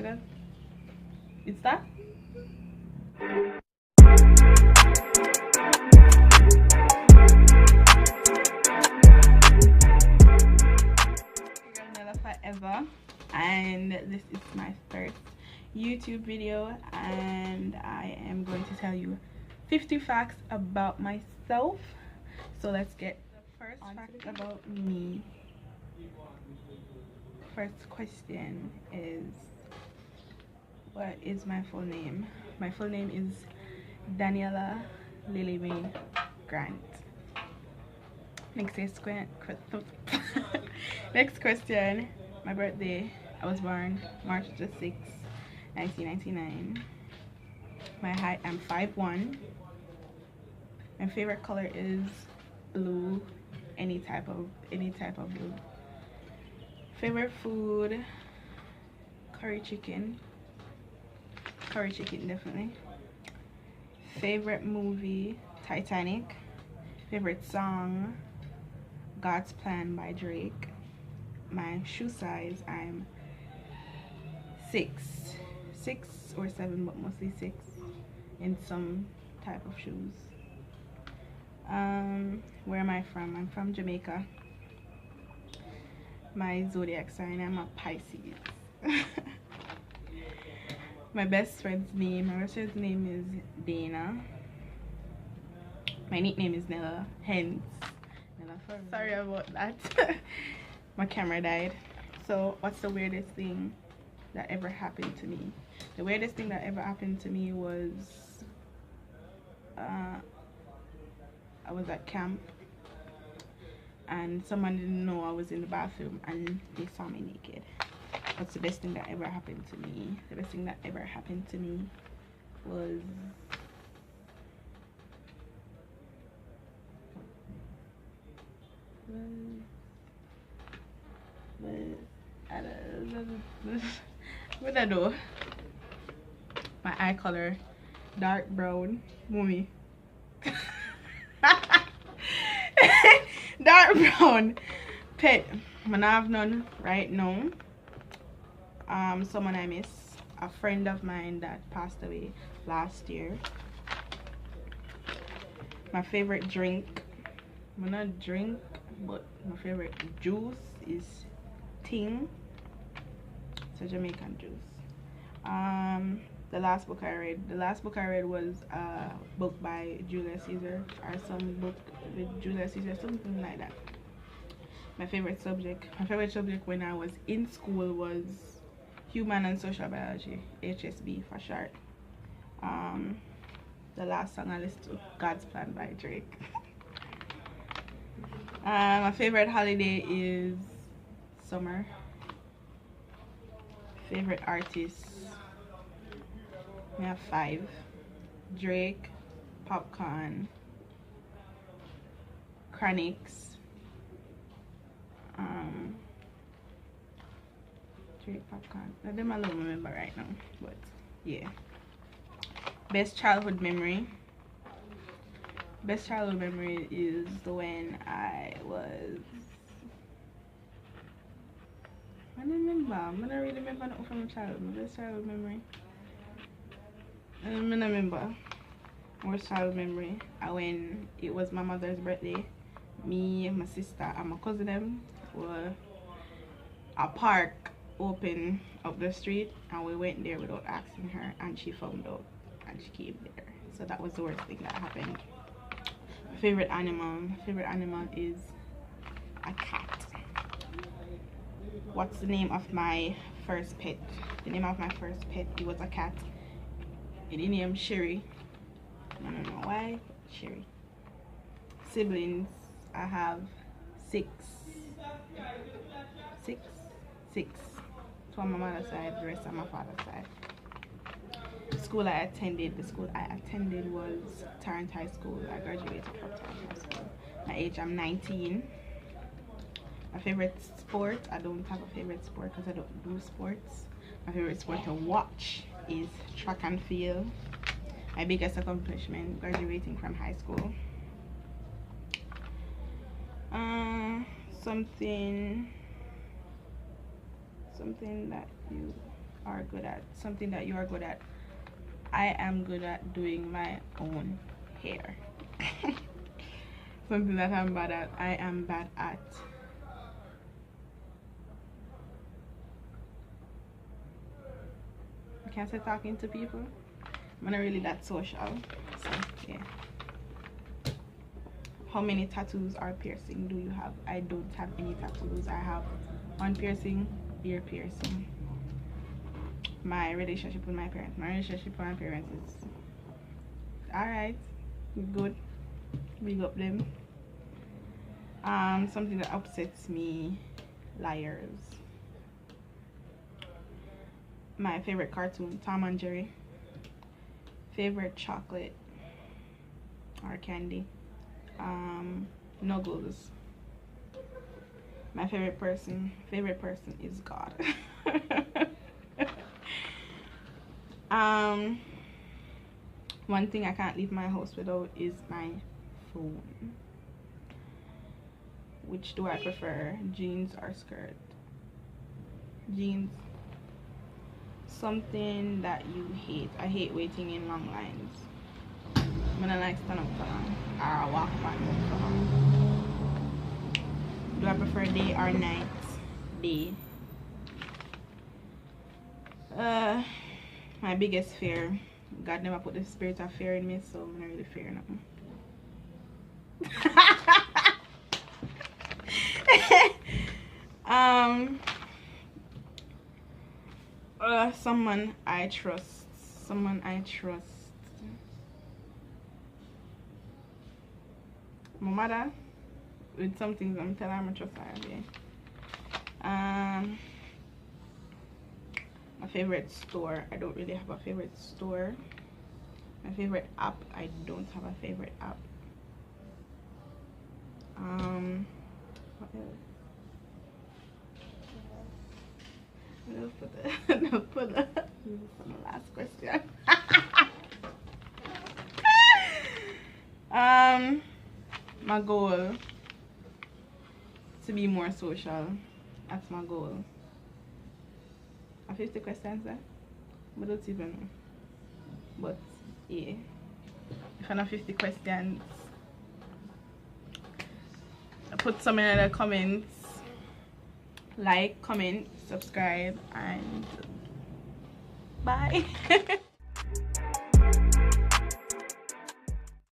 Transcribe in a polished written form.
that? It's that? Nella Forever, and this is my first YouTube video, and I am going to tell you 50 facts about myself. So let's get the first fact about me. First question is, what is my full name? My full name is Daniela Lily Mae Grant. Next question. My birthday. I was born March the 6th, 1999. My height, I'm 5'1". My favorite color is blue. Any type of blue. Favorite food, curry chicken definitely. Favorite movie, Titanic. Favorite song, God's Plan by Drake. My shoe size, I'm 6 or 7, but mostly 6 in some type of shoes. Where am I from? I'm from Jamaica. My zodiac sign, I'm a Pisces. My best friend's name is Dana. My nickname is Nella, hence Nella Forever. Sorry about that. My camera died. So what's the weirdest thing that ever happened to me? The weirdest thing that ever happened to me was I was at camp and someone didn't know I was in the bathroom and they saw me naked. That's the best thing that ever happened to me. The best thing that ever happened to me was what I do? My eye color dark brown, mommy. Dark brown. Pet, I have none right now. Someone I miss, a friend of mine that passed away last year. My favorite drink, I'm not drink, but my favorite juice is Ting. It's a Jamaican juice. The last book I read was a book by Julius Caesar, or some book with Julius Caesar, something like that. My favorite subject when I was in school was Human and Social Biology, HSB for short. The last song I listened to, God's Plan by Drake. My favorite holiday is summer. Favorite artists, I have 5. Drake, Popcorn, Chronixx, Drake, Popcorn. I don't remember right now, but yeah. Best childhood memory is when I was, I don't really remember nothing from my childhood. My best childhood memory, I don't remember. Worst childhood memory, when it was my mother's birthday, me, my sister and my cousin them were a park open up the street, and we went there without asking her, and she found out and she came there. So that was the worst thing that happened. My favorite animal is a cat. What's the name of my first pet? The name of my first pet, it was a cat. It named Sherry. I don't know why, but Sherry. Siblings, I have 6. 6. Two on my mother's side, the rest on my father's side. The school I attended was Tarrant High School. I graduated from Tarrant High School. My age, I'm 19. My favorite sport, I don't have a favorite sport because I don't do sports. My favorite sport to watch is track and field. My biggest accomplishment, graduating from high school. Something that you are good at. Something that you are good at. I am good at doing my own hair. Something that I'm bad at. I am bad at. I can't say talking to people. I'm not really that social. So yeah. How many tattoos or piercing do you have? I don't have any tattoos. I have one piercing, ear piercing. My relationship with my parents. My relationship with my parents is alright. Good. Big up them. Something that upsets me, liars. My favorite cartoon, Tom and Jerry. Favorite chocolate or candy, Nuggles. My favorite person is God. One thing I can't leave my house without is my phone. Which do I prefer, jeans or skirt? Jeans. Something that you hate. I hate waiting in long lines. I don't like stand up for long or walk back for long. Do I prefer day or night? Day. My biggest fear. God never put the spirit of fear in me, so I'm not really fear nothing. Someone I trust. My mother, with some things I'm telling her I trust her. Yeah. My favorite store. I don't really have a favorite store. My favorite app. I don't have a favorite app. What else? No, put the last question. My goal to be more social. That's my goal. 50 questions there? I don't even know. But yeah. If I know 50 questions, put some in the comments. Like, comment, subscribe, and bye.